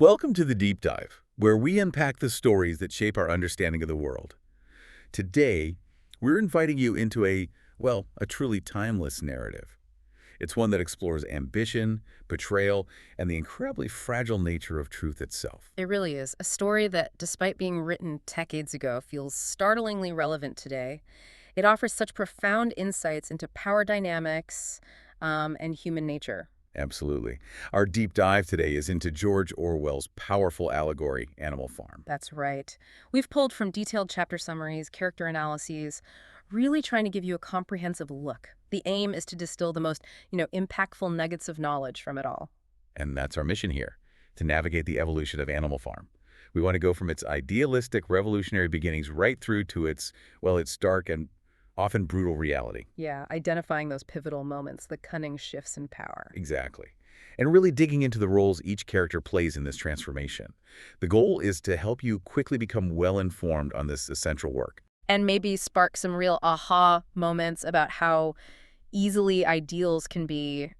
Welcome to the Deep Dive, where we unpack the stories that shape our understanding of the world. Today, we're inviting you into a truly timeless narrative. It's one that explores ambition, betrayal, and the incredibly fragile nature of truth itself. It really is. A story that, despite being written decades ago, feels startlingly relevant today. It offers such profound insights into power dynamics and human nature. Absolutely. Our deep dive today is into George Orwell's powerful allegory, Animal Farm. That's right. We've pulled from detailed chapter summaries, character analyses, really trying to give you a comprehensive look. The aim is to distill the most, impactful nuggets of knowledge from it all. And that's our mission here, to navigate the evolution of Animal Farm. We want to go from its idealistic revolutionary beginnings right through to its dark and often brutal reality. Yeah, identifying those pivotal moments, the cunning shifts in power. Exactly. And really digging into the roles each character plays in this transformation. The goal is to help you quickly become well-informed on this essential work. And maybe spark some real aha moments about how easily ideals can be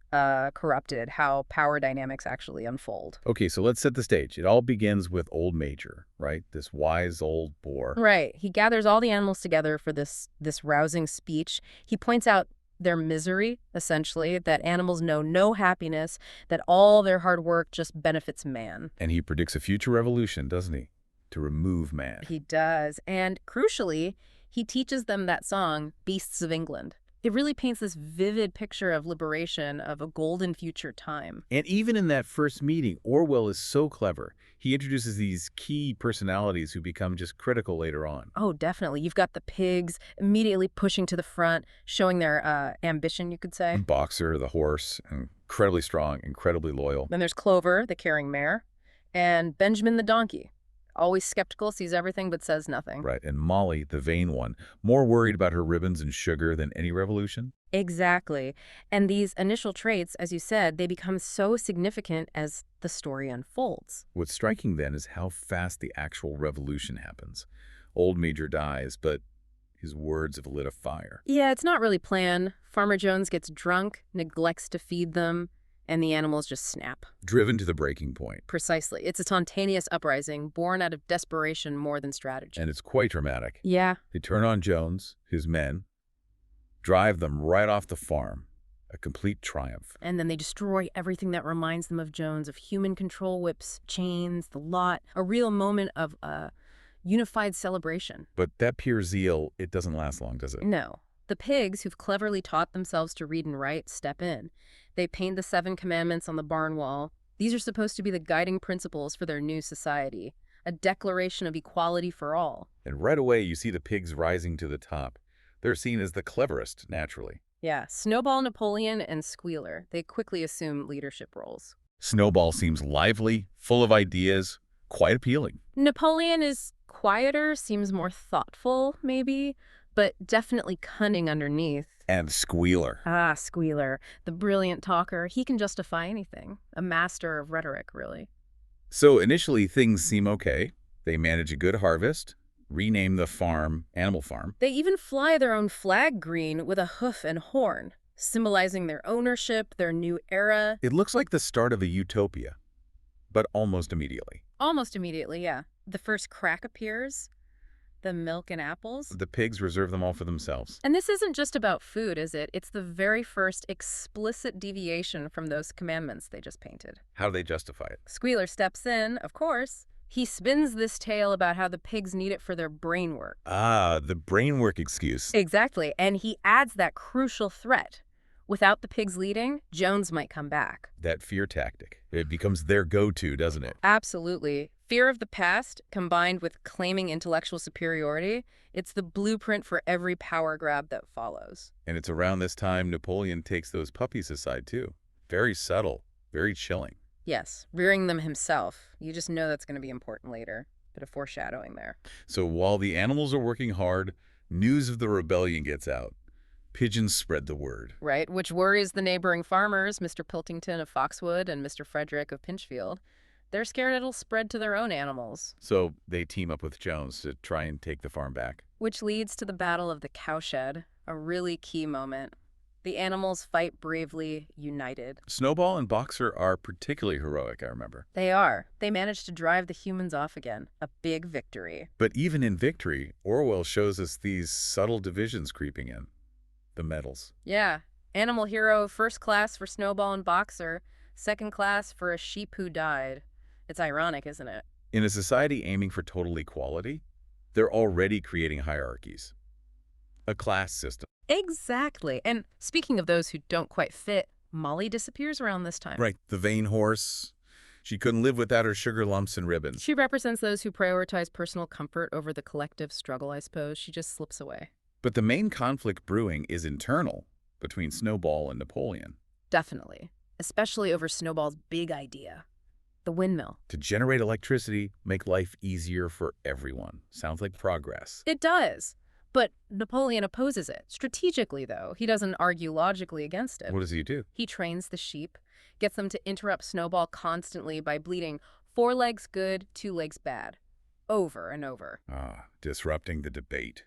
corrupted, how power dynamics actually unfold. Okay, so let's set the stage. It all begins with Old Major, right? This wise old boar. Right. He gathers all the animals together for this rousing speech. He points out their misery, essentially, that animals know no happiness, that all their hard work just benefits man. And he predicts a future revolution, doesn't he? To remove man. He does. And crucially, he teaches them that song, Beasts of England. It really paints this vivid picture of liberation, of a golden future time. And even in that first meeting, Orwell is so clever. He introduces these key personalities who become just critical later on. Oh, definitely. You've got the pigs immediately pushing to the front, showing their ambition, you could say. Boxer, the horse, incredibly strong, incredibly loyal. Then there's Clover, the caring mare, and Benjamin the donkey. Always skeptical, sees everything but says nothing. Right, and Molly, the vain one, more worried about her ribbons and sugar than any revolution. Exactly. And these initial traits, as you said, they become so significant as the story unfolds. What's striking then is how fast the actual revolution happens. Old Major dies, but his words have lit a fire. Yeah, it's not really planned. Farmer Jones gets drunk, neglects to feed them, and the animals just snap. Driven to the breaking point. Precisely. It's a spontaneous uprising, born out of desperation more than strategy. And it's quite dramatic. Yeah. They turn on Jones, his men, drive them right off the farm. A complete triumph. And then they destroy everything that reminds them of Jones, of human control whips, chains, the lot, a real moment of unified celebration. But that pure zeal, it doesn't last long, does it? No. The pigs, who've cleverly taught themselves to read and write, step in. They paint the 7 commandments on the barn wall. These are supposed to be the guiding principles for their new society, a declaration of equality for all. And right away, you see the pigs rising to the top. They're seen as the cleverest, naturally. Yeah, Snowball, Napoleon, and Squealer. They quickly assume leadership roles. Snowball seems lively, full of ideas, quite appealing. Napoleon is quieter, seems more thoughtful, maybe, but definitely cunning underneath. And Squealer. Ah, Squealer, the brilliant talker. He can justify anything. A master of rhetoric, really. So initially, things seem okay. They manage a good harvest, rename the farm Animal Farm. They even fly their own flag green with a hoof and horn, symbolizing their ownership, their new era. It looks like the start of a utopia, but almost immediately. Almost immediately, yeah. The first crack appears. The milk and apples. The pigs reserve them all for themselves. And this isn't just about food, is it? It's the very first explicit deviation from those commandments they just painted. How do they justify it? Squealer steps in, of course. He spins this tale about how the pigs need it for their brain work. Ah, the brain work excuse. Exactly. And he adds that crucial threat. Without the pigs leading, Jones might come back. That fear tactic. It becomes their go-to, doesn't it? Absolutely. Fear of the past, combined with claiming intellectual superiority, it's the blueprint for every power grab that follows. And it's around this time Napoleon takes those puppies aside, too. Very subtle, very chilling. Yes, rearing them himself. You just know that's going to be important later. Bit of foreshadowing there. So while the animals are working hard, news of the rebellion gets out. Pigeons spread the word. Right, which worries the neighboring farmers, Mr. Pilkington of Foxwood and Mr. Frederick of Pinchfield. They're scared it'll spread to their own animals. So they team up with Jones to try and take the farm back. Which leads to the Battle of the Cowshed, a really key moment. The animals fight bravely, united. Snowball and Boxer are particularly heroic, I remember. They are. They manage to drive the humans off again. A big victory. But even in victory, Orwell shows us these subtle divisions creeping in. The medals. Yeah. Animal hero, first class for Snowball and Boxer, second class for a sheep who died. It's ironic, isn't it? In a society aiming for total equality, they're already creating hierarchies. A class system. Exactly. And speaking of those who don't quite fit, Molly disappears around this time. Right, the vain horse. She couldn't live without her sugar lumps and ribbons. She represents those who prioritize personal comfort over the collective struggle, I suppose. She just slips away. But the main conflict brewing is internal, between Snowball and Napoleon. Definitely. Especially over Snowball's big idea. The windmill. To generate electricity, make life easier for everyone. Sounds like progress. It does. But Napoleon opposes it. Strategically, though. He doesn't argue logically against it. What does he do? He trains the sheep, gets them to interrupt Snowball constantly by bleating, 4 legs good, 2 legs bad. Over and over. Disrupting the debate.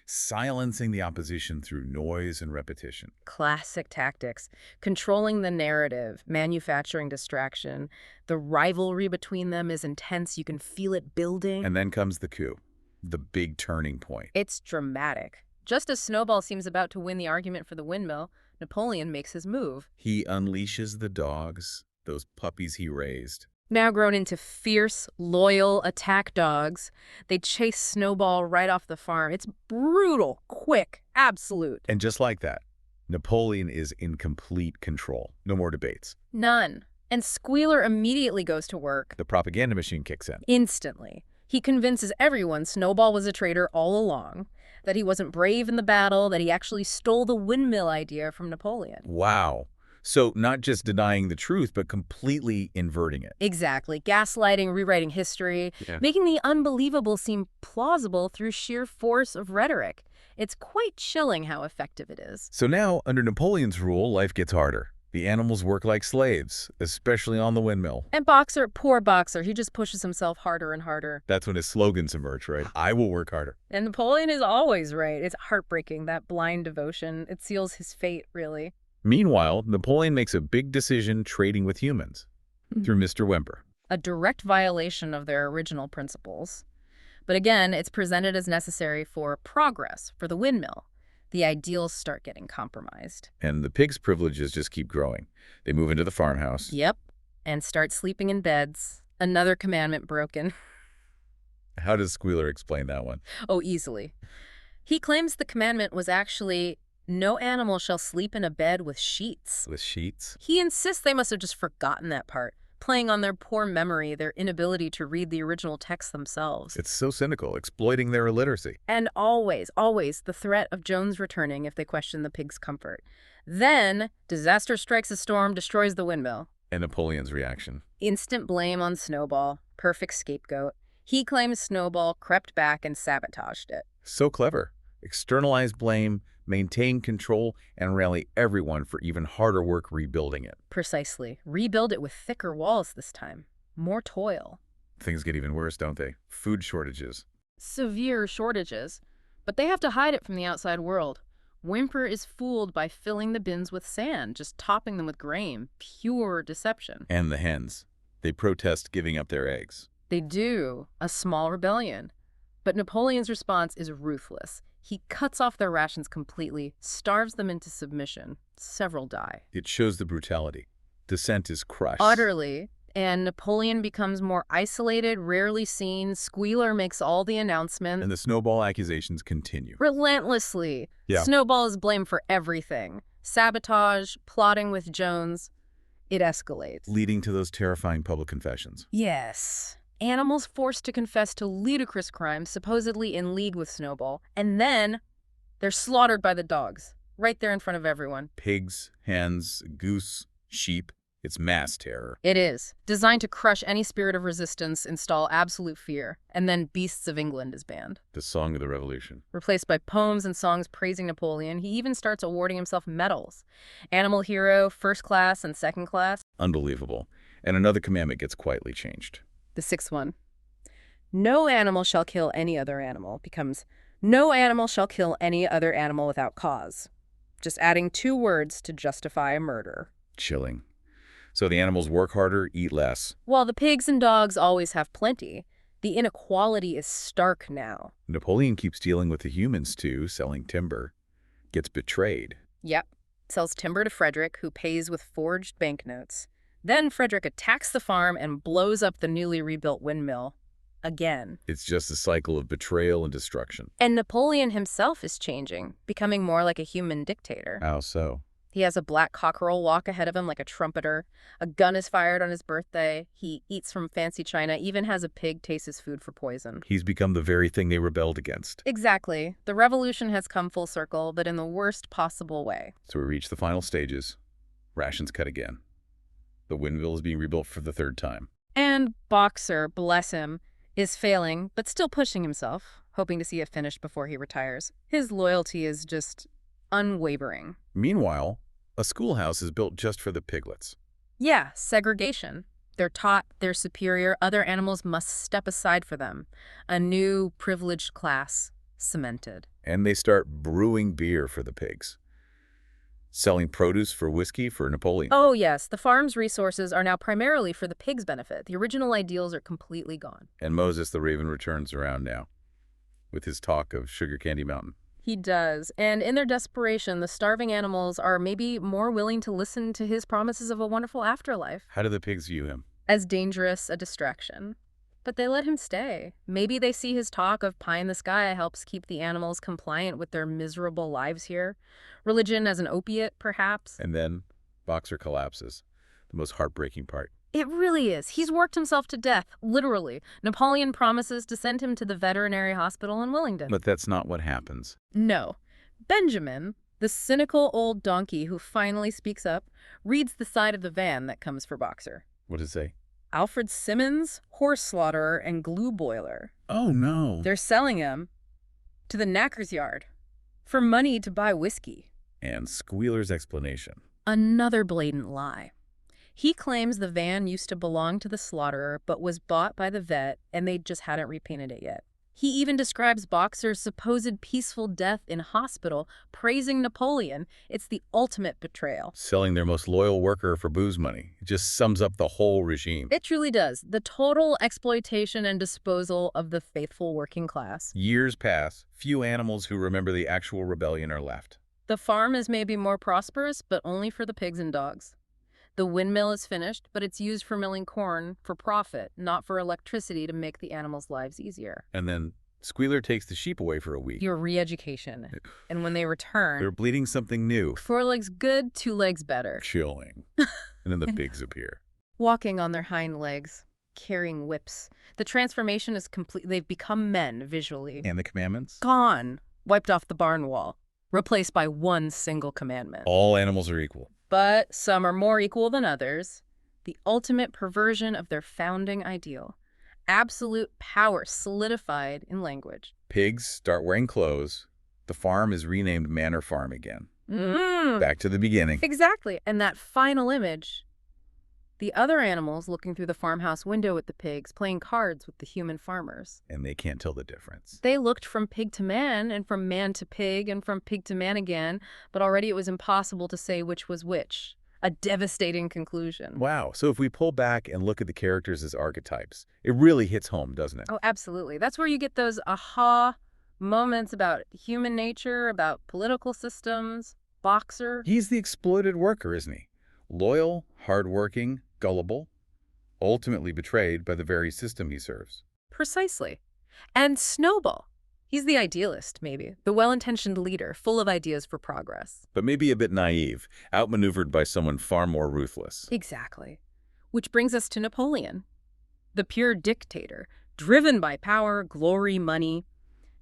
Silencing the opposition through noise and repetition. Classic tactics. Controlling the narrative, manufacturing distraction. The rivalry between them is intense. You can feel it building. And then comes the coup. The big turning point. It's dramatic. Just as Snowball seems about to win the argument for the windmill, Napoleon makes his move. He unleashes the dogs, those puppies he raised. Now grown into fierce, loyal attack dogs, they chase Snowball right off the farm. It's brutal, quick, absolute. And just like that, Napoleon is in complete control. No more debates. None. And Squealer immediately goes to work. The propaganda machine kicks in. Instantly. He convinces everyone Snowball was a traitor all along, that he wasn't brave in the battle, that he actually stole the windmill idea from Napoleon. Wow. So not just denying the truth, but completely inverting it. Exactly. Gaslighting, rewriting history, making the unbelievable seem plausible through sheer force of rhetoric. It's quite chilling how effective it is. So now, under Napoleon's rule, life gets harder. The animals work like slaves, especially on the windmill. And Boxer, poor Boxer, he just pushes himself harder and harder. That's when his slogans emerge, right? I will work harder. And Napoleon is always right. It's heartbreaking, that blind devotion. It seals his fate, really. Meanwhile, Napoleon makes a big decision trading with humans through Mr. Whymper. A direct violation of their original principles. But again, it's presented as necessary for progress, for the windmill. The ideals start getting compromised. And the pigs' privileges just keep growing. They move into the farmhouse. Yep, and start sleeping in beds. Another commandment broken. How does Squealer explain that one? Oh, easily. He claims the commandment was actually, no animal shall sleep in a bed with sheets. With sheets? He insists they must have just forgotten that part, playing on their poor memory, their inability to read the original text themselves. It's so cynical, exploiting their illiteracy. And always, always the threat of Jones returning if they question the pig's comfort. Then, disaster strikes a storm, destroys the windmill. And Napoleon's reaction? Instant blame on Snowball, perfect scapegoat. He claims Snowball crept back and sabotaged it. So clever. Externalize blame, maintain control, and rally everyone for even harder work rebuilding it. Precisely. Rebuild it with thicker walls this time. More toil. Things get even worse, don't they? Food shortages. Severe shortages. But they have to hide it from the outside world. Whymper is fooled by filling the bins with sand, just topping them with grain. Pure deception. And the hens. They protest giving up their eggs. They do. A small rebellion. But Napoleon's response is ruthless. He cuts off their rations completely, starves them into submission. Several die. It shows the brutality. Dissent is crushed. Utterly. And Napoleon becomes more isolated, rarely seen. Squealer makes all the announcements. And the Snowball accusations continue. Relentlessly. Yeah. Snowball is blamed for everything. Sabotage, plotting with Jones. It escalates. Leading to those terrifying public confessions. Yes. Animals forced to confess to ludicrous crimes, supposedly in league with Snowball. And then they're slaughtered by the dogs, right there in front of everyone. Pigs, hens, goose, sheep. It's mass terror. It is. Designed to crush any spirit of resistance, install absolute fear. And then Beasts of England is banned. The Song of the Revolution. Replaced by poems and songs praising Napoleon, he even starts awarding himself medals. Animal hero, first class and second class. Unbelievable. And another commandment gets quietly changed. The 6th one. No animal shall kill any other animal becomes no animal shall kill any other animal without cause. just adding 2 words to justify a murder. Chilling. So the animals work harder, eat less. While the pigs and dogs always have plenty, the inequality is stark now. Napoleon keeps dealing with the humans too, selling timber. Gets betrayed. Yep. Sells timber to Frederick, who pays with forged banknotes. Then Frederick attacks the farm and blows up the newly rebuilt windmill. Again. It's just a cycle of betrayal and destruction. And Napoleon himself is changing, becoming more like a human dictator. How so? He has a black cockerel walk ahead of him like a trumpeter. A gun is fired on his birthday. He eats from fancy china, even has a pig taste his food for poison. He's become the very thing they rebelled against. Exactly. The revolution has come full circle, but in the worst possible way. So we reach the final stages. Rations cut again. The windmill is being rebuilt for the 3rd time. And Boxer, bless him, is failing, but still pushing himself, hoping to see it finished before he retires. His loyalty is just unwavering. Meanwhile, a schoolhouse is built just for the piglets. Yeah, segregation. They're taught they're superior. Other animals must step aside for them. A new privileged class cemented. And they start brewing beer for the pigs. Selling produce for whiskey for Napoleon. Oh, yes. The farm's resources are now primarily for the pigs' benefit. The original ideals are completely gone. And Moses the Raven returns around now, with his talk of Sugar Candy Mountain. He does. And in their desperation, the starving animals are maybe more willing to listen to his promises of a wonderful afterlife. How do the pigs view him? As dangerous a distraction. But they let him stay. Maybe they see his talk of pie in the sky helps keep the animals compliant with their miserable lives here. Religion as an opiate, perhaps. And then Boxer collapses. The most heartbreaking part. It really is. He's worked himself to death, literally. Napoleon promises to send him to the veterinary hospital in Willingdon. But that's not what happens. No. Benjamin, the cynical old donkey who finally speaks up, reads the side of the van that comes for Boxer. What does it say? Alfred Simmons, horse slaughterer, and glue boiler. Oh, no. They're selling him to the knacker's yard for money to buy whiskey. And Squealer's explanation. Another blatant lie. He claims the van used to belong to the slaughterer, but was bought by the vet, and they just hadn't repainted it yet. He even describes Boxer's supposed peaceful death in hospital, praising Napoleon. It's the ultimate betrayal. Selling their most loyal worker for booze money. It just sums up the whole regime. It truly does. The total exploitation and disposal of the faithful working class. Years pass. Few animals who remember the actual rebellion are left. The farm is maybe more prosperous, but only for the pigs and dogs. The windmill is finished, but it's used for milling corn for profit, not for electricity to make the animals' lives easier. And then Squealer takes the sheep away for a week. Your re-education. And when they return, They're bleeding something new. 4 legs good, 2 legs better. Chilling. And then the pigs appear. Walking on their hind legs, carrying whips. The transformation is complete. They've become men visually. And the commandments? Gone. Wiped off the barn wall. Replaced by one single commandment. All animals are equal. But some are more equal than others. The ultimate perversion of their founding ideal. Absolute power solidified in language. Pigs start wearing clothes. The farm is renamed Manor Farm again. Mm. Back to the beginning. Exactly. And that final image, the other animals looking through the farmhouse window at the pigs, playing cards with the human farmers. And they can't tell the difference. They looked from pig to man, and from man to pig, and from pig to man again, but already it was impossible to say which was which. A devastating conclusion. Wow. So if we pull back and look at the characters as archetypes, it really hits home, doesn't it? Oh, absolutely. That's where you get those aha moments about human nature, about political systems. Boxer. He's the exploited worker, isn't he? Loyal, hardworking, gullible, ultimately betrayed by the very system he serves. Precisely. And Snowball. He's the idealist, maybe. The well-intentioned leader, full of ideas for progress. But maybe a bit naive, outmaneuvered by someone far more ruthless. Exactly. Which brings us to Napoleon. The pure dictator, driven by power, glory, money,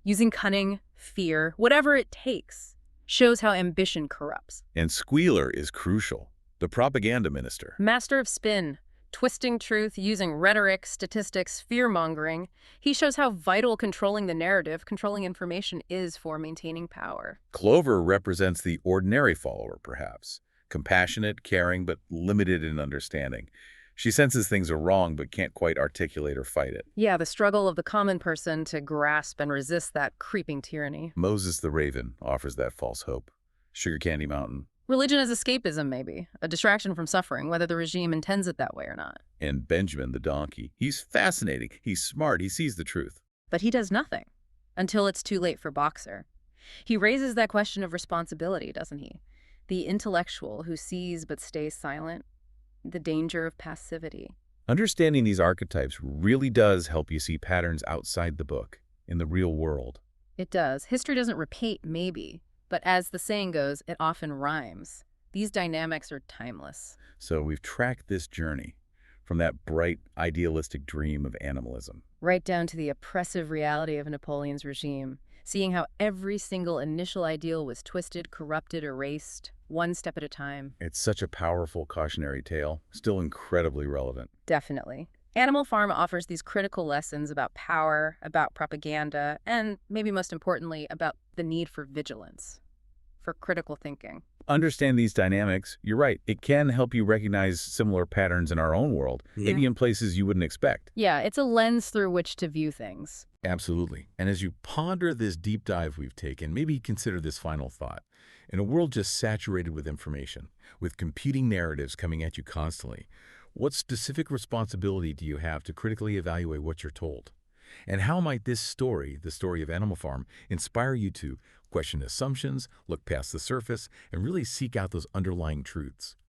using cunning, fear, whatever it takes, shows how ambition corrupts. And Squealer is crucial. The propaganda minister. Master of spin, twisting truth, using rhetoric, statistics, fear-mongering. He shows how vital controlling the narrative, controlling information is for maintaining power. Clover represents the ordinary follower, perhaps. Compassionate, caring, but limited in understanding. She senses things are wrong, but can't quite articulate or fight it. Yeah, the struggle of the common person to grasp and resist that creeping tyranny. Moses the Raven offers that false hope. Sugar Candy Mountain. Religion as escapism, maybe. A distraction from suffering, whether the regime intends it that way or not. And Benjamin the donkey. He's fascinating. He's smart. He sees the truth. But he does nothing. Until it's too late for Boxer. He raises that question of responsibility, doesn't he? The intellectual who sees but stays silent. The danger of passivity. Understanding these archetypes really does help you see patterns outside the book, in the real world. It does. History doesn't repeat, maybe. But as the saying goes, it often rhymes. These dynamics are timeless. So we've tracked this journey from that bright, idealistic dream of animalism. Right down to the oppressive reality of Napoleon's regime, seeing how every single initial ideal was twisted, corrupted, erased, one step at a time. It's such a powerful cautionary tale, still incredibly relevant. Definitely. Animal Farm offers these critical lessons about power, about propaganda, and maybe most importantly, about the need for vigilance, for critical thinking. Understand these dynamics, you're right, it can help you recognize similar patterns in our own world, maybe in places you wouldn't expect. Yeah, it's a lens through which to view things. Absolutely. And as you ponder this deep dive we've taken, maybe consider this final thought. In a world just saturated with information, with competing narratives coming at you constantly, what specific responsibility do you have to critically evaluate what you're told? And how might this story, the story of Animal Farm, inspire you to question assumptions, look past the surface, and really seek out those underlying truths?